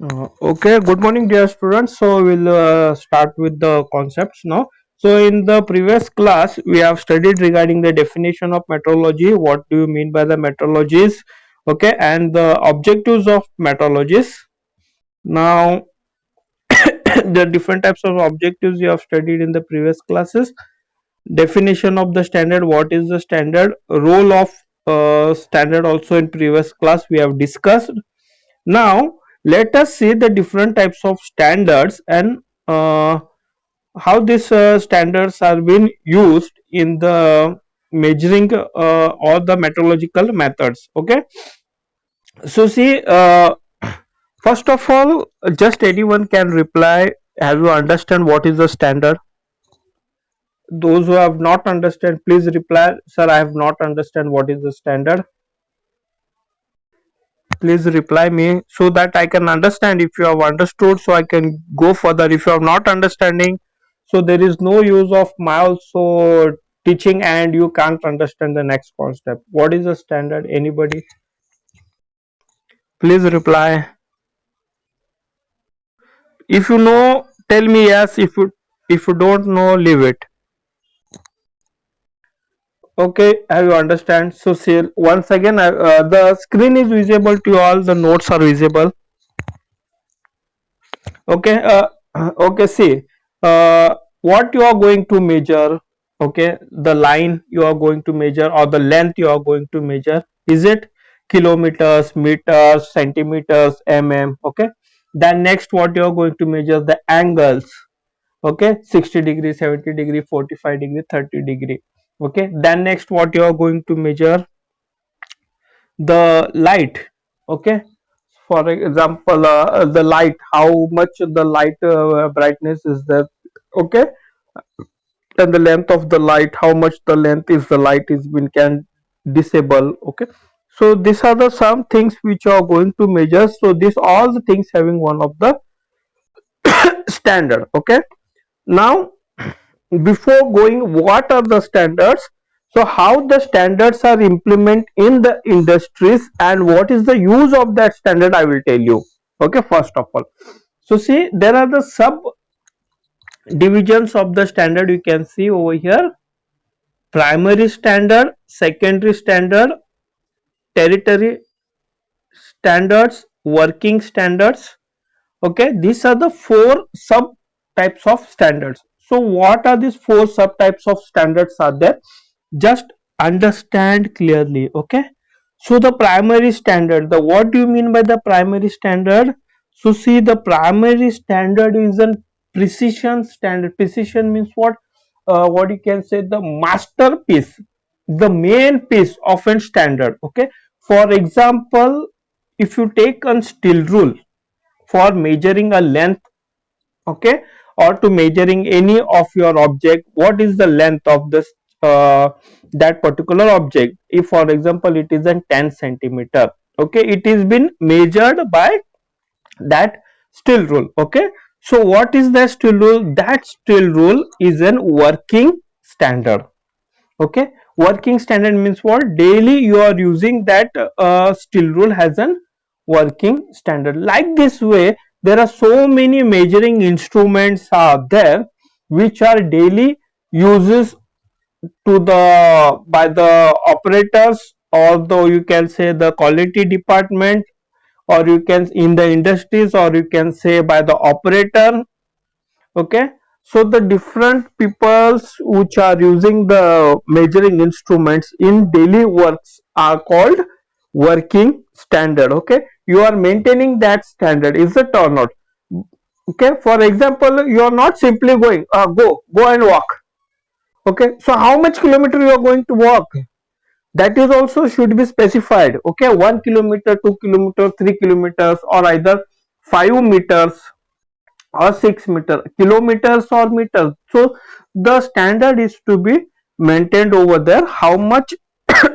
Okay, good morning, dear students. So, we'll start with the concepts now. So, in the previous class, we have studied regarding the definition of metrology. What do you mean by the metrologies? Okay, and the objectives of metrologies. Now, the different types of objectives you have studied in the previous classes. Definition of the standard. What is the standard? Role of standard also in previous class we have discussed. Now, let us see the different types of standards and how these standards are being used in the measuring or the metrological methods. Okay, so see, first of all, just anyone can reply. Have you understand what is the standard? Those who have not understand, please reply, sir. I have not understand what is the standard. Please reply me so that I can understand if you have understood, so I can go further. If you are not understanding, so there is no use of my also teaching and you can't understand the next concept. What is the standard? Anybody? Please reply. If you know, tell me yes. If you don't know, leave it. Okay, have you understand? So see, once again, the screen is visible to you all. The notes are visible. Okay, okay, see, what you are going to measure, okay, the line you are going to measure or the length you are going to measure, is it kilometers, meters, centimeters, okay. Then next, what you are going to measure, the angles, okay, 60 degree, 70 degree, 45 degree, 30 degree, okay. Then next, what you are going to measure, the light, okay. For example, the light, how much the light brightness is there, okay. And the length of the light, how much the length is the light is been can disable, okay. So these are the some things which are going to measure. So this all the things having one of the standard, okay. Now, before going, what are the standards? So how the standards are implemented in the industries and what is the use of that standard, I will tell you. Okay, first of all, so see, there are the sub divisions of the standard. You can see over here: primary standard, secondary standard, territory standards, working standards. Okay, these are the four sub types of standards. So what are these four subtypes of standards are there? Just understand clearly, okay. So the primary standard, the what do you mean by the primary standard? So see, the primary standard is a precision standard. Precision means what you can say, the masterpiece, the main piece of a standard, okay. For example, if you take a steel rule for measuring a length, okay, or to measuring any of your object, what is the length of this that particular object? If for example it is a 10 centimeter, okay, it is been measured by that steel rule, okay. So what is the steel rule? That steel rule is an working standard, okay. Working standard means what? Daily you are using that steel rule has an working standard. Like this way, there are so many measuring instruments are there which are daily uses to the by the operators, although you can say the quality department, or you can in the industries, or you can say by the operator, okay. So the different peoples which are using the measuring instruments in daily works are called working standard, okay. You are maintaining that standard, is it or not? Okay, for example, you are not simply going go and walk, okay. So how much kilometer you are going to walk, that is also should be specified, okay. 1 kilometer, 2 kilometer, 3 kilometers, or either 5 meters or 6 meter, kilometers or meters. So the standard is to be maintained over there, how much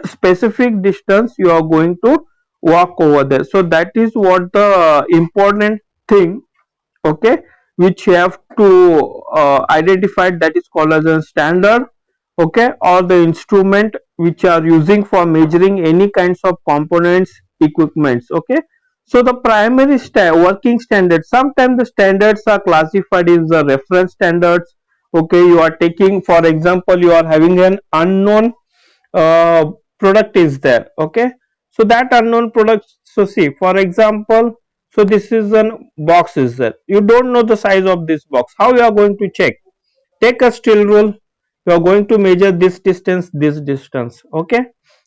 specific distance you are going to walk over there. So that is what the important thing, okay, which you have to identify, that is called as a standard, okay, or the instrument which are using for measuring any kinds of components, equipments, okay. So the primary working standards, sometimes the standards are classified as the reference standards. Okay, you are taking, for example, you are having an unknown uh, product is there. Okay, so that unknown product, so see, for example, so this is an box is there, you don't know the size of this box, how you are going to check? Take a steel rule, you are going to measure this distance, okay,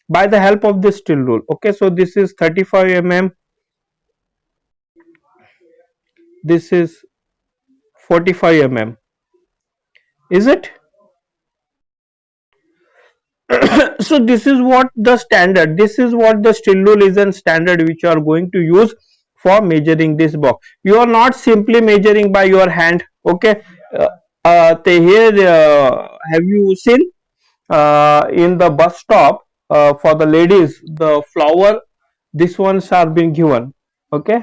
by the help of this steel rule. Okay, so this is 35 mm, this is 45 mm, is it? So this is what the standard, this is what the steel rule is and standard which you are going to use for measuring this box. You are not simply measuring by your hand. Okay, here have you seen in the bus stop for the ladies the flower, these ones are being given. Okay,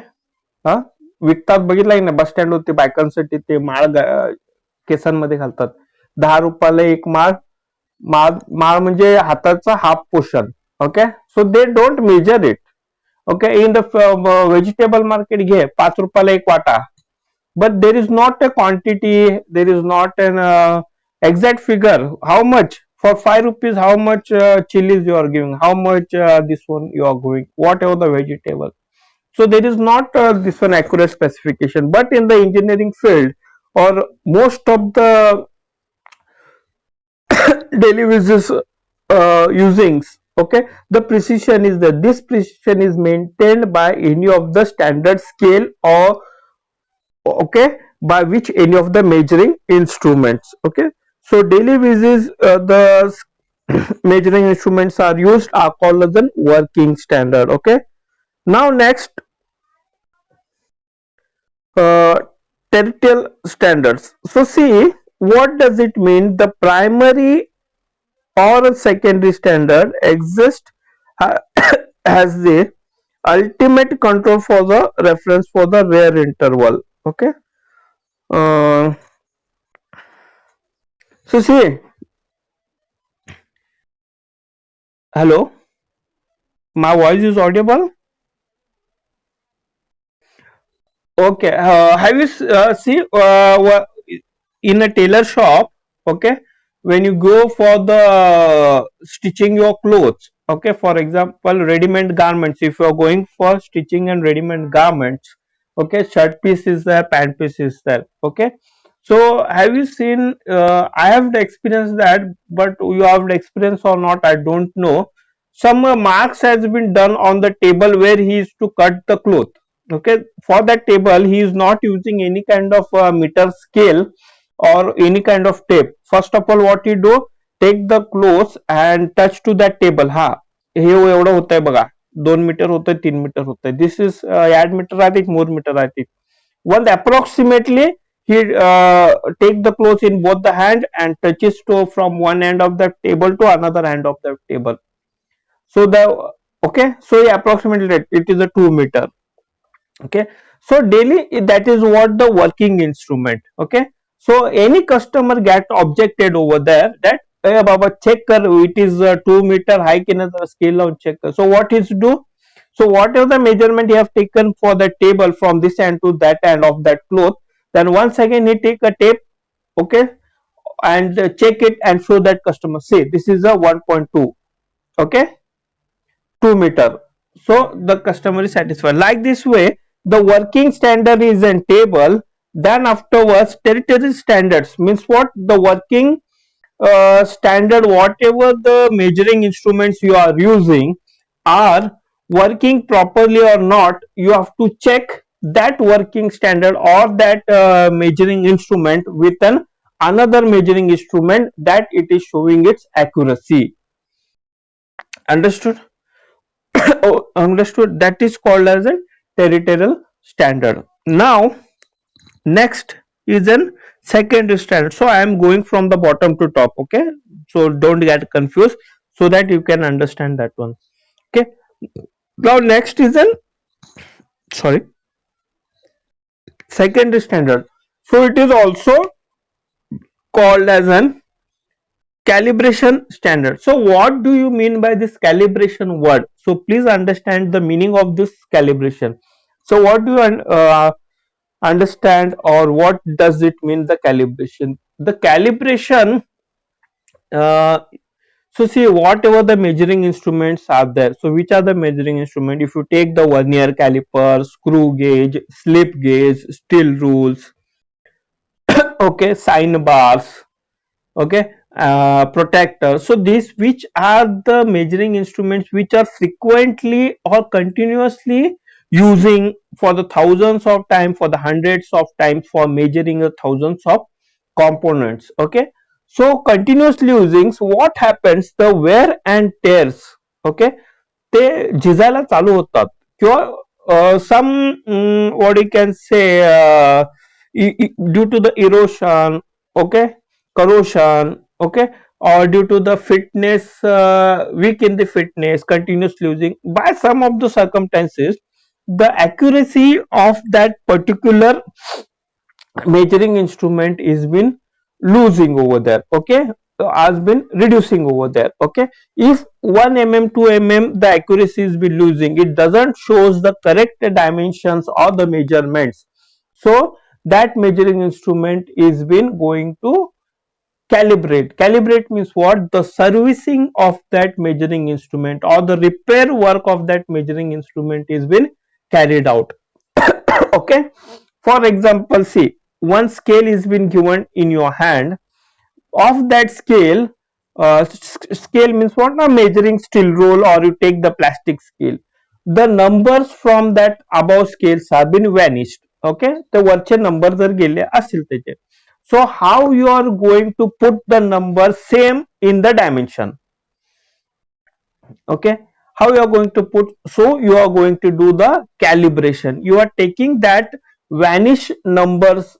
हा विकतात बघितलं ना bus stand वरती बायकांसाठी ते माळ केसांमध्ये घालतात, 10 रुपयाला एक माळ. माळ माळ म्हणजे हाताचा half portion. Okay, so they don't measure it. Okay, in the vegetable market घे 5 रुपयाला एक वाटा, but there is not a quantity, there is not an exact figure how much for 5 rupees, how much chilies you are giving, how much this one you are going, whatever the vegetable. So there is not this one accurate specification, but in the engineering field or most of the daily uses usings, okay, the precision is that this precision is maintained by any of the standard scale or okay by which any of the measuring instruments. Okay, so daily uses the measuring instruments are used are called as an working standard. Okay, now next, uh, territorial standards. So see, what does it mean? The primary or a secondary standard exist as the ultimate control for the reference for the rare interval. Okay, uh, so see, hello, my voice is audible. Okay, have you see in a tailor shop? Okay, when you go for the stitching your clothes. Okay, for example, ready-made garments. If you are going for stitching and ready-made garments, okay, shirt piece is there, pant piece is there. Okay, so have you seen? I have experienced that, but you have experience or not? I don't know. Some marks has been done on the table where he is to cut the cloth. Okay, for that table he is not using any kind of meter scale or any kind of tape. First of all, what you do, take the clothes and touch to that table. हा हे एवढं होतंय बघा, 2 metre होतंय, 3 metre होतंय, this is yard metre आहेत, 4 metre आहेत. Once approximately he take the clothes in both the hand and touches to from one end of the table to another end of the table. So the okay, so approximately it is a 2 meter. Okay, so daily that is what the working instrument. Okay, so any customer get objected over there that hey baba check kar, it is 2 meter high ki na, scale on check kar. So what is do, so whatever the measurement you have taken for the table from this end to that end of that cloth, then once again he take a tape, okay, and check it and show that customer, say this is a 1.2, okay, 2 meter. So the customer is satisfied. Like this way, the working standard is in table. Then afterwards, territory standards means what? The working standard, whatever the measuring instruments you are using are working properly or not, you have to check that working standard or that measuring instrument with an another measuring instrument that it is showing its accuracy. Understood? Oh, understood. That is called as a territorial standard. Now, next is an secondary standard. So I am going from the bottom to top. Okay, so don't get confused so that you can understand that one. Okay. Now next is an, sorry, secondary standard. So it is also called as an calibration standard. So what do you mean by this calibration word? So please understand the meaning of this calibration. So what do you understand, or what does it mean, the calibration? The calibration, uh, so see, whatever the measuring instruments are there, so which are the measuring instrument? If you take the vernier caliper, screw gauge, slip gauge, steel rules, okay, sine bars, okay, protector. So these, which are the measuring instruments which are frequently or continuously using for the thousands of times, for the hundreds of times, for measuring the thousands of components. Okay, so continuously using, so what happens, the wear and tears, okay, ते झिजायला चालू होतात, किंवा सम what you can say, due to the erosion, okay, corrosion, okay, or due to the fitness, weak in the fitness, continuous losing by some of the circumstances, the accuracy of that particular measuring instrument is been losing over there, okay, so has been reducing over there, okay. If 1 mm 2 mm the accuracy is been losing, it doesn't shows the correct dimensions or the measurements, so that measuring instrument is been going to calibrate means what, the servicing of that measuring instrument or the repair work of that measuring instrument is been carried out. Okay, for example, see, one scale is been given in your hand. Of that scale, scale means what, now measuring steel roll, or you take the plastic scale, the numbers from that above scales have been vanished, okay, the वरचे number जर गेले असतील त्याचे, so how you are going to put the number same in the dimension, okay, how you are going to put, so you are going to do the calibration, you are taking that vanish numbers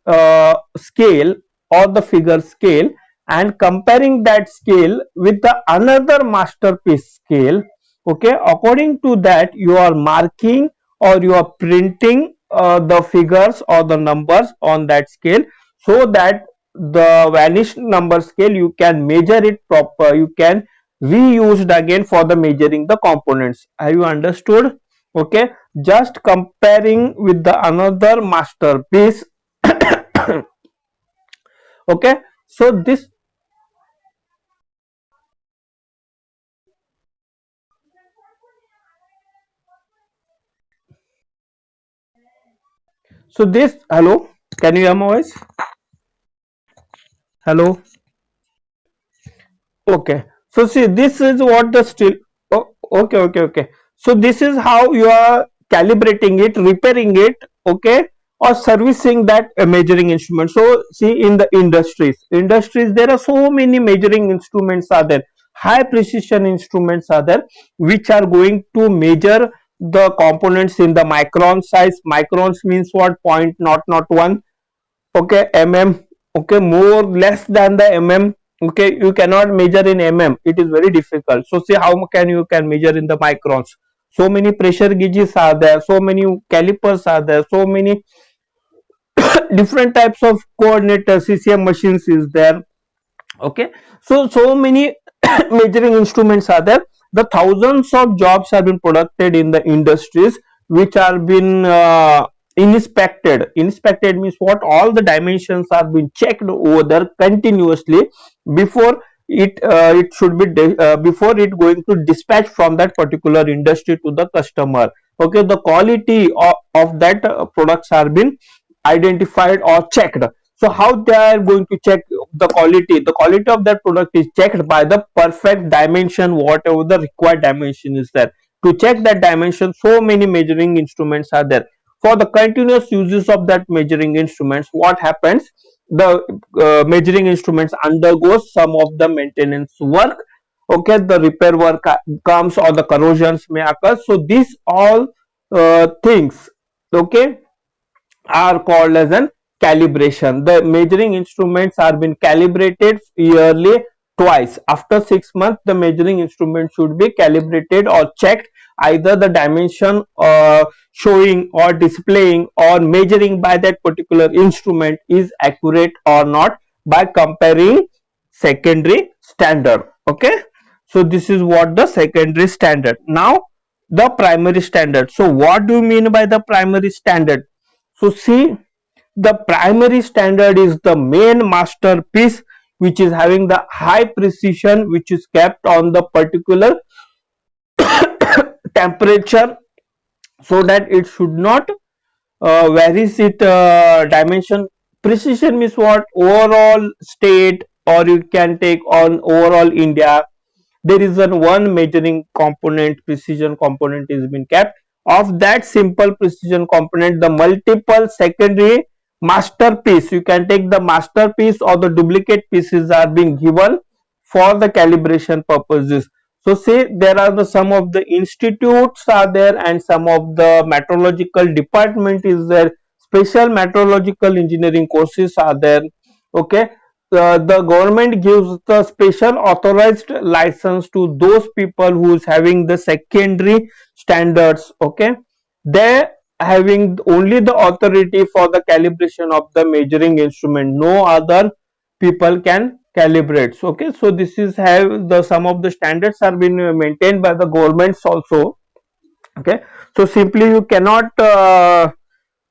scale or the figure scale and comparing that scale with the another masterpiece scale, okay, according to that you are marking or you are printing the figures or the numbers on that scale, so that the vanished number scale you can measure it proper, you can reused again for the measuring the components. Have you understood? Okay, just comparing with the another masterpiece. Okay, so this, so this, hello, can you hear my voice? Hello. Okay, so see, this is what the steel, oh, okay, so this is how you are calibrating it, repairing it, okay, or servicing that measuring instrument. So see, in the industries there are so many measuring instruments are there, high precision instruments are there, which are going to measure the components in the micron size. Microns means what, point not one, okay, mm, okay, more less than the mm, okay, you cannot measure in mm, it is very difficult. So see how can you can measure in the microns, so many pressure gauges are there, so many calipers are there, so many different types of coordinator ccm machines is there, okay, so many measuring instruments are there, the thousands of jobs have been produced in the industries, which are been inspected means what, all the dimensions are being checked over there continuously before it should be before it going to dispatch from that particular industry to the customer, okay, the quality of that products are been identified or checked. So how they are going to check the quality? The quality of that product is checked by the perfect dimension, whatever the required dimension is there. To check that dimension, so many measuring instruments are there. For the continuous uses of that measuring instruments, what happens? The measuring instruments undergoes some of the maintenance work. Okay, the repair work comes, or the corrosions may occur. So these all things, okay, are called as an calibration. The measuring instruments are been calibrated yearly twice. After 6 months, the measuring instrument should be calibrated or checked, either the dimension showing or displaying or measuring by that particular instrument is accurate or not, by comparing secondary standard. Okay, so this is what the secondary standard. Now the primary standard. So what do you mean by the primary standard? So see, the primary standard is the main masterpiece which is having the high precision, which is kept on the particular temperature, so that it should not varies it dimension. Precision means what? Overall state, or you can take on overall India. There is one measuring component, precision component is been kept. Of that simple precision component, the multiple secondary masterpiece, you can take the masterpiece or the duplicate pieces are being given for the calibration purposes. So say there are the some of the institutes are there, and some of the meteorological department is there, special meteorological engineering courses are there. Okay, the government gives the special authorized license to those people who is having the secondary standards. Okay, they having only the authority for the calibration of the measuring instrument, no other people can calibrate. Okay, so this is have the some of the standards are being maintained by the governments also. Okay, so simply you cannot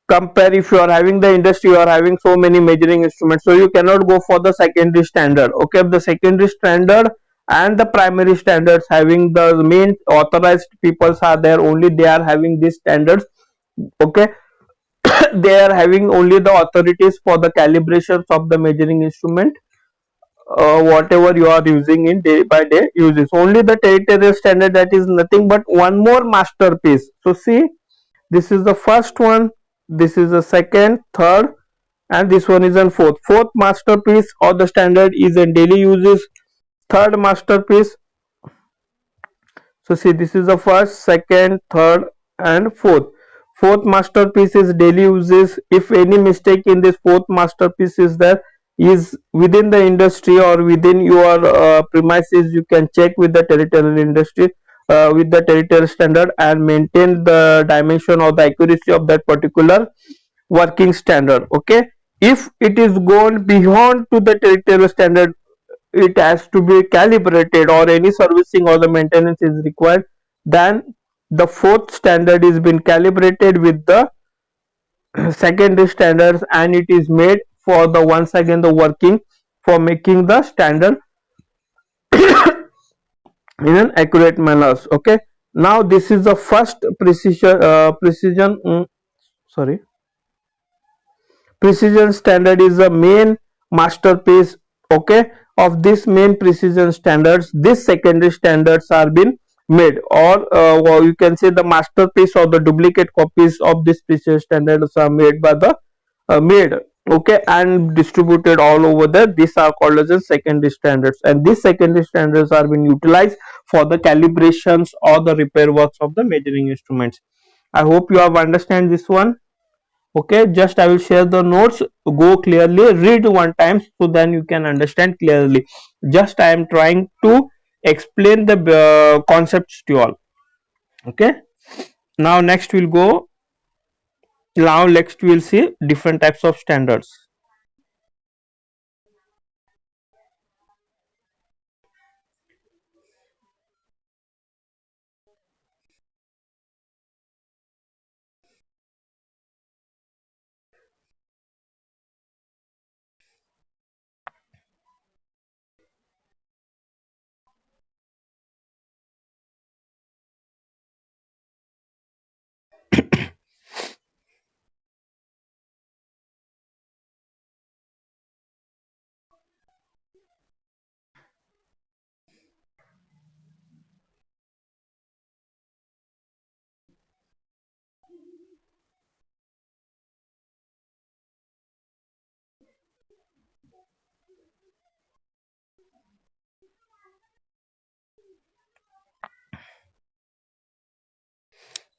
compare. If you are having the industry, you are having so many measuring instruments, so you cannot go for the secondary standard. Okay, the secondary standard and the primary standards having the main authorized peoples are there, only they are having these standards. Okay, they are having only the authorities for the calibrations of the measuring instrument, whatever you are using in day by day uses. Only the territorial standard, that is nothing but one more masterpiece. So see, this is the first one, this is the second, third, and this one is a fourth. Fourth masterpiece or the standard is in daily uses. Third masterpiece. So see, this is the first, second, third, and fourth. Fourth masterpiece is daily uses. If any mistake in this fourth masterpiece is there, is within the industry or within your premises, you can check with the territorial industry, with the territorial standard, and maintain the dimension or the accuracy of that particular working standard. Okay, if it is gone beyond to the territorial standard, it has to be calibrated or any servicing or the maintenance is required, then the fourth standard is been calibrated with the secondary standards, and it is made for the once again the working for making the standard in an accurate manner. Okay, now this is the first precision sorry, precision standard is the main masterpiece. Okay, of this main precision standards, these secondary standards are been made, or you can say the masterpiece or the duplicate copies of this precision standards are made by the made, okay, and distributed all over there. These are called as the secondary standards, and these secondary standards are being utilized for the calibrations or the repair works of the measuring instruments. I hope you have understand this one. Okay, just I will share the notes, go clearly, read one time, so then you can understand clearly. Just I am trying to explain the concepts to you all. Okay, now next we'll go, now next we'll see different types of standards.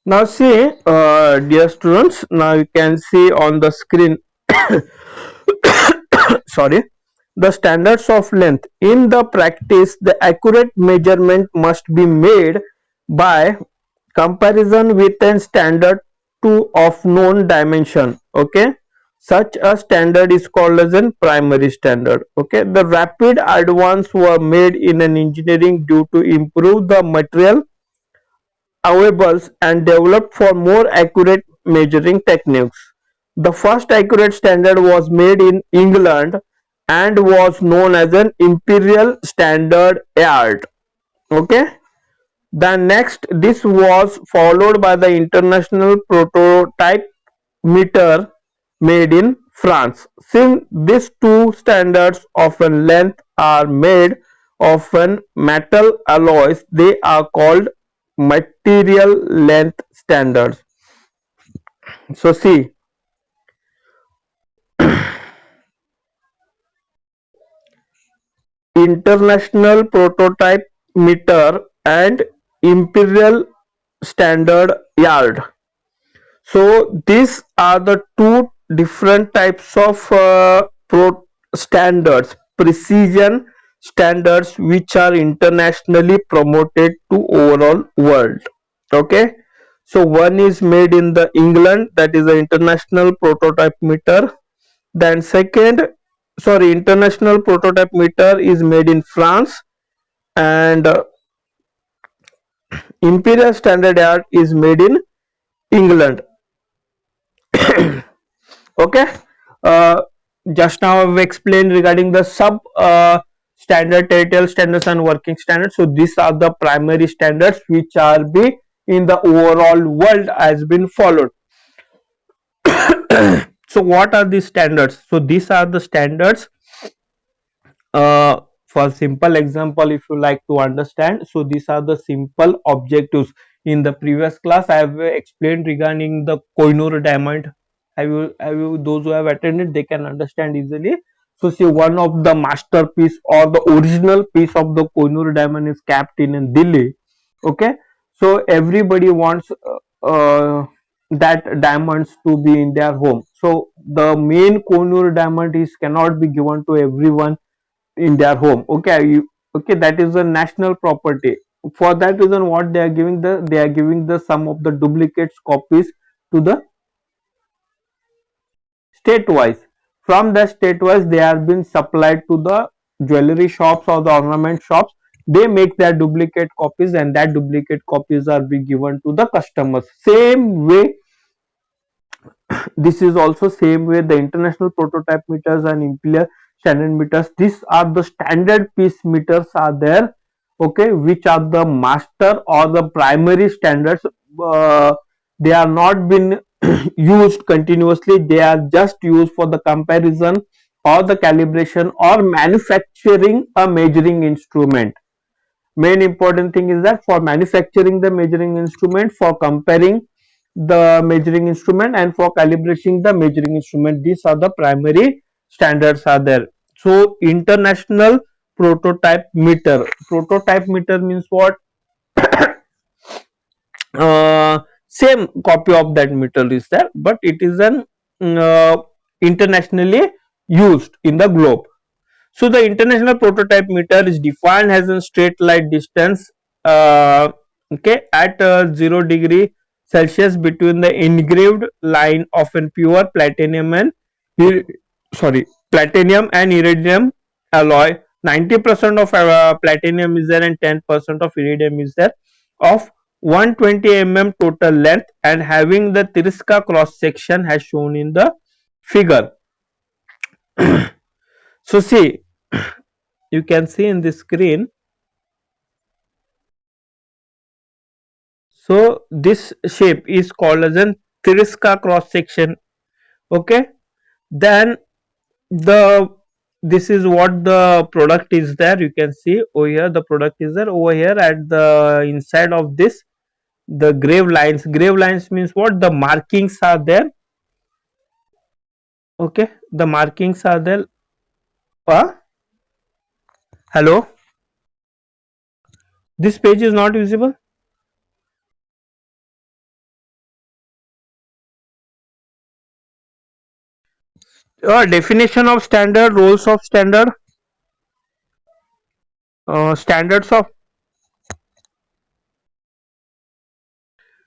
Now see, dear students, now you can see on the screen sorry, the standards of length. In the practice, the accurate measurement must be made by comparison with a standard to of known dimension. Okay, such a standard is called as a primary standard. Okay, the rapid advance were made in an engineering due to improve the material available and developed for more accurate measuring techniques. The first accurate standard was made in England and was known as an Imperial Standard Yard. Okay. Then next, this was followed by the International Prototype Meter made in France. Since these two standards of a length are made of an metal alloys, they are called material length standards. So see, International Prototype Meter and Imperial Standard Yard. So these are the two different types of standards, precision standards, which are internationally promoted to overall world. Okay, so one is made in the England, that is the International Prototype Meter. Then second, sorry, International Prototype Meter is made in France, and Imperial Standard Yard is made in England. Okay. uh, just now I've explained regarding the sub standard, territorial standards and working standards. So these are the primary standards which are be in the overall world has been followed. So what are these standards? So these are the standards. For simple example, if you like to understand, so these are the simple objectives. In the previous class I have explained regarding the Koh-i-Noor diamond. Have you those who have attended, they can understand easily. So see, one of the masterpiece or the original piece of the Koh-i-Noor diamond is kept in Delhi. Okay, so everybody wants that diamonds to be in their home. So the main Koh-i-Noor diamond is cannot be given to everyone in their home. Okay, okay, that is a national property. For that reason, what they are giving, they are giving the some of the duplicates copies to the state wise. From the state wise, they are being supplied to the jewelry shops or the ornament shops. They make their duplicate copies, and that duplicate copies are being given to the customers. Same way, this is also same way the international prototype meters and Imperial standard meters, these are the standard piece meters are there. Okay, which are the master or the primary standards. They are not been used continuously, they are just used for the comparison or the calibration or manufacturing a measuring instrument. Main important thing is that for manufacturing the measuring instrument, for comparing the measuring instrument, and for calibrating the measuring instrument, these are the primary standards are there. So international prototype meter means what? Same copy of that meter is there, but it is an uh, internationally used in the globe. So the international prototype meter is defined as a straight line distance, okay, at 0 degree Celsius between the engraved line of a pure platinum and platinum and iridium alloy. 90% of platinum is there and 10% of iridium is there, of 120 mm total length, and having the Tiriska cross section as shown in the figure. So see, you can see in the screen. So this shape is called as an Tiriska cross section. Okay, then the this is what the product is there. You can see over here the product is there. Over here at the inside of this, the grave lines. Grave lines means what? The markings are there. Okay, the markings are there. Hello, this page is not visible. Definition of standard, roles of standard, standards of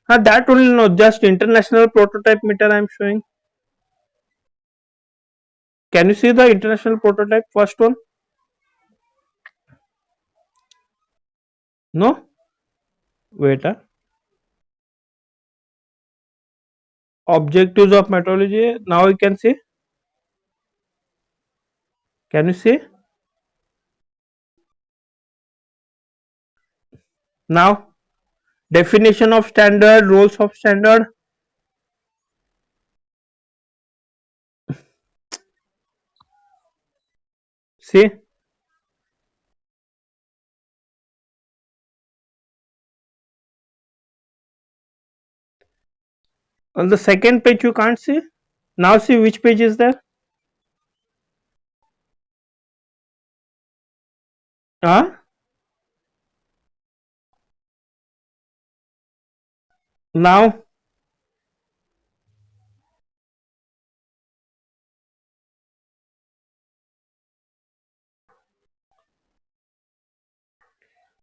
that only, no, just international prototype meter I am showing. Can you see the international prototype first one? No? Wait. Objectives of metrology. Now you can see. Can you see? Now, definition of standard, roles of standard. See, on the second page you can't see. Now see which page is there. Huh? Now,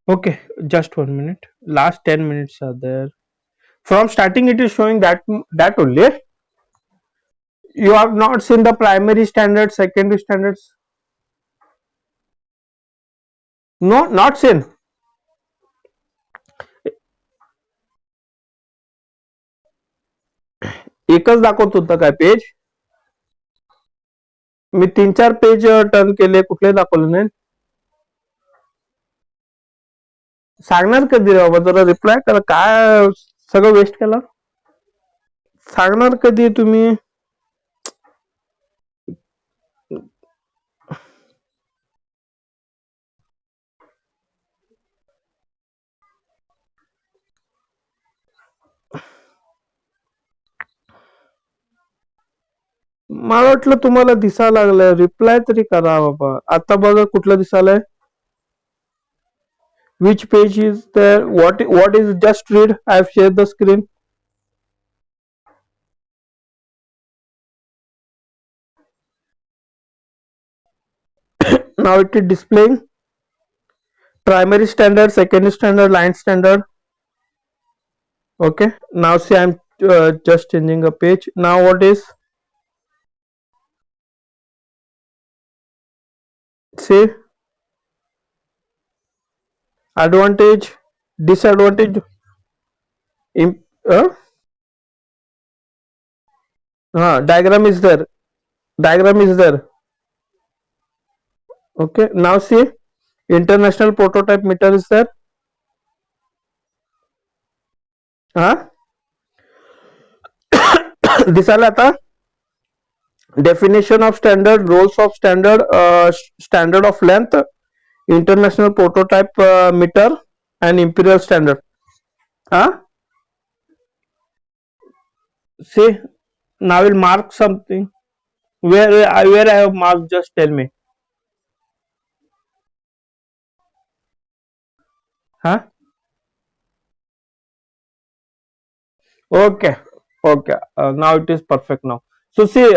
okay, just 1 minute. Last 10 minutes are there. From starting, it is showing that only. You have not seen the primary standard, secondary standards. No, not seen. एकच दाखवत होतं काय page. मी 3-4 page turn केले, कुठले दाखवले नाही. सांगणार कधी बाबा, जरा रिप्लाय करा. काय सगळं वेस्ट केलं. सांगणार कधी तुम्ही. मला वाटलं तुम्हाला दिसायला लागलंय. रिप्लाय तरी करा बाबा. आता बघा कुठलं दिसायलंय. Which page is there? What is, just read. I have shared the screen. Now it is displaying primary standard, secondary standard, line standard. Okay, now see, I'm just changing a page. Now what is, see, advantage, disadvantage. Diagram is there. Diagram is there. Okay, now see, international prototype meter is there. दिसायला आता. Definition of standard, roles of standard, standard of length, international prototype meter, and imperial standard. See, now I will mark something. Where I have marked, just tell me. Okay, okay. Now it is perfect now. So see,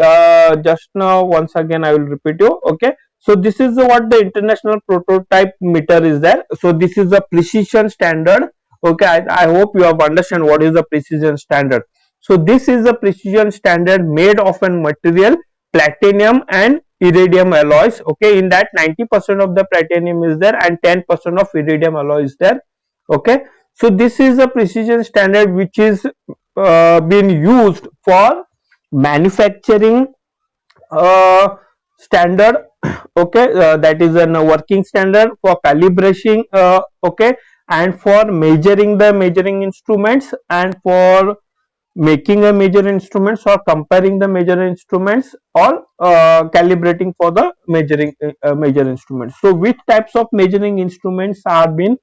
just now once again I will repeat you. Okay. So this is what the international prototype meter is there. So this is the precision standard. Okay. I hope you have understand what is the precision standard. So this is the precision standard made of a material platinum and iridium alloys. Okay. In that 90% of the platinum is there and 10% of iridium alloy is there. Okay. So this is a precision standard which is been used for manufacturing standard. Okay, that is a working standard for calibration. Okay, and for measuring the measuring instruments, and for making a measure instruments, or comparing the measure instruments, or calibrating for the measuring measure instruments. So which types of measuring instruments are being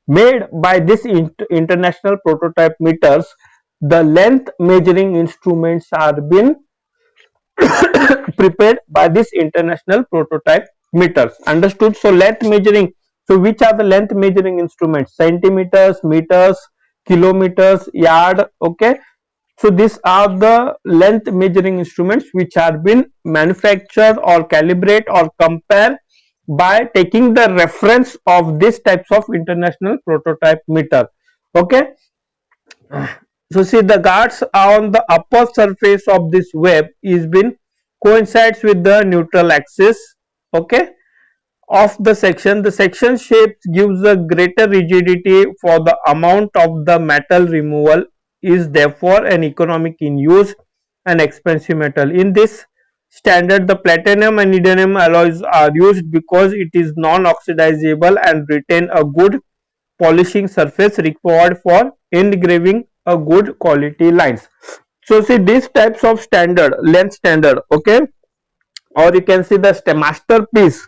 made by this international prototype meters? The length measuring instruments are being prepared by this international prototype meters. Understood? So length measuring. So which are the length measuring instruments? Centimeters, meters, kilometers, yard. Okay. So these are the length measuring instruments which are been manufactured or calibrate or compare by taking the reference of these types of international prototype meter. Okay. So see, the guards on the upper surface of this web is been coincides with the neutral axis. Okay, of the section. The section shape gives a greater rigidity for the amount of the metal removal is therefore an economic in use. and expensive metal. In this standard, the platinum and iridium alloys are used because it is non-oxidizable and retain a good polishing surface required for engraving a good quality lines. So see these types of standard, length standard, okay, or you can see the masterpiece.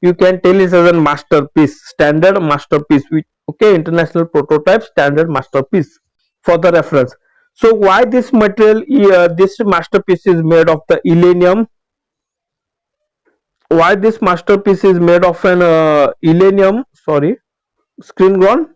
You can tell it as a masterpiece, standard masterpiece, which okay, international prototype standard masterpiece for the reference. So why this material, this masterpiece is made of the illenium? Why this masterpiece is made of an illenium? Sorry, screen gone.